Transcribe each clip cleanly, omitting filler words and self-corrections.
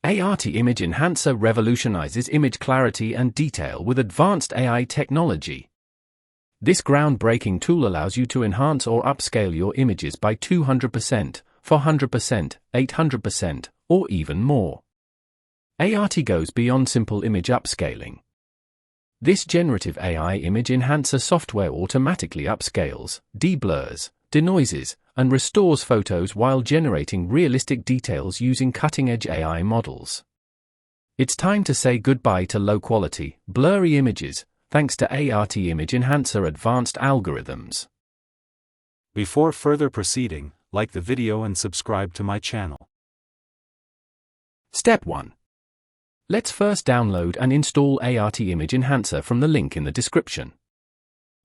Aiarty Image Enhancer revolutionizes image clarity and detail with advanced AI technology. This groundbreaking tool allows you to enhance or upscale your images by 200%, 400%, 800%, or even more. Aiarty goes beyond simple image upscaling. This generative AI image enhancer software automatically upscales, deblurs, denoises, and restores photos while generating realistic details using cutting-edge AI models. It's time to say goodbye to low-quality, blurry images, thanks to Aiarty Image Enhancer advanced algorithms. Before further proceeding, like the video and subscribe to my channel. Step 1. Let's first download and install Aiarty Image Enhancer from the link in the description.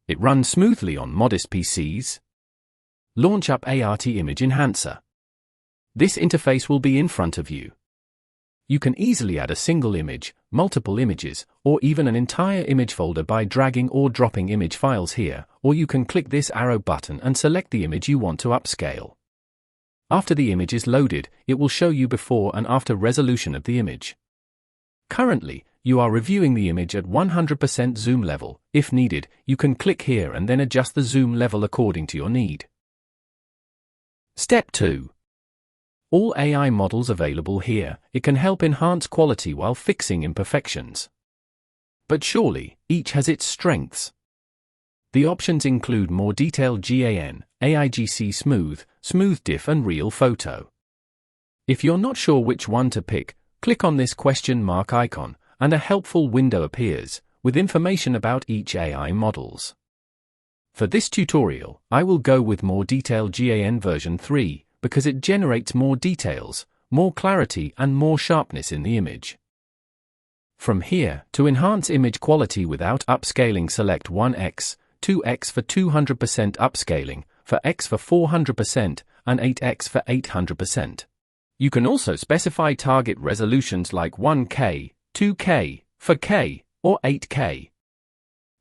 It runs smoothly on modest PCs. Launch up Aiarty Image Enhancer. This interface will be in front of you. You can easily add a single image, multiple images, or even an entire image folder by dragging or dropping image files here, or you can click this arrow button and select the image you want to upscale. After the image is loaded, it will show you before and after resolution of the image. Currently, you are reviewing the image at 100% zoom level. If needed, you can click here and then adjust the zoom level according to your need. Step 2. All AI models available here, it can help enhance quality while fixing imperfections. But surely, each has its strengths. The options include more detailed GAN, AIGC Smooth, Smooth Diff and Real Photo. If you're not sure which one to pick, click on this question mark icon, and a helpful window appears, with information about each AI models. For this tutorial, I will go with more detailed GAN version 3, because it generates more details, more clarity and more sharpness in the image. From here, to enhance image quality without upscaling, select 1x, 2x for 200% upscaling, for x for 400%, and 8x for 800%. You can also specify target resolutions like 1K, 2K, 4K, or 8K.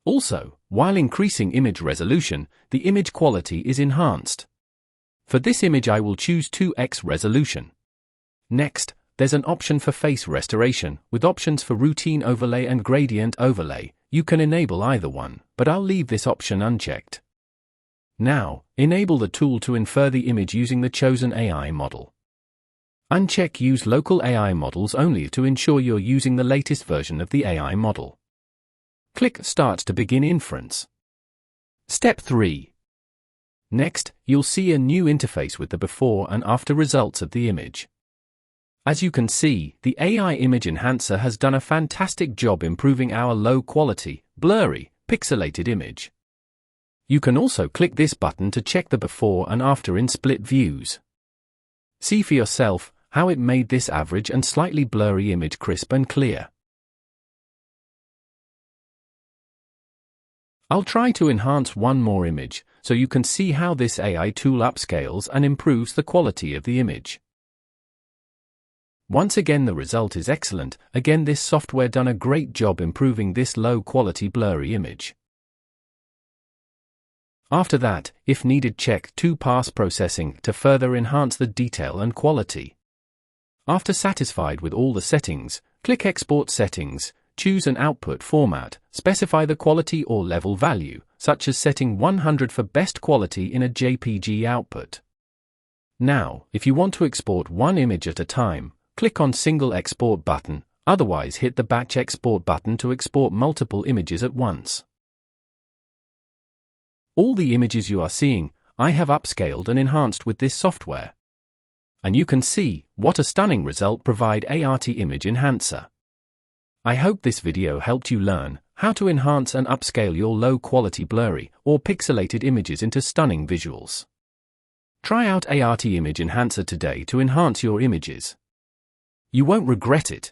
Also, while increasing image resolution, the image quality is enhanced. For this image I will choose 2x resolution. Next, there's an option for face restoration, with options for routine overlay and gradient overlay. You can enable either one, but I'll leave this option unchecked. Now, enable the tool to infer the image using the chosen AI model. Uncheck Use Local AI Models only to ensure you're using the latest version of the AI model. Click Start to begin inference. Step 3. Next, you'll see a new interface with the before and after results of the image. As you can see, the AI Image Enhancer has done a fantastic job improving our low-quality, blurry, pixelated image. You can also click this button to check the before and after in split views. See for yourself how it made this average and slightly blurry image crisp and clear. I'll try to enhance one more image, so you can see how this AI tool upscales and improves the quality of the image. Once again the result is excellent. Again this software done a great job improving this low-quality blurry image. After that, if needed, check 2-pass processing to further enhance the detail and quality. After satisfied with all the settings, click Export Settings, choose an output format, specify the quality or level value, such as setting 100 for best quality in a JPG output. Now, if you want to export one image at a time, click on Single Export button, otherwise hit the Batch Export button to export multiple images at once. All the images you are seeing, I have upscaled and enhanced with this software. And you can see what a stunning result provide Aiarty Image Enhancer. I hope this video helped you learn how to enhance and upscale your low-quality blurry or pixelated images into stunning visuals. Try out Aiarty Image Enhancer today to enhance your images. You won't regret it.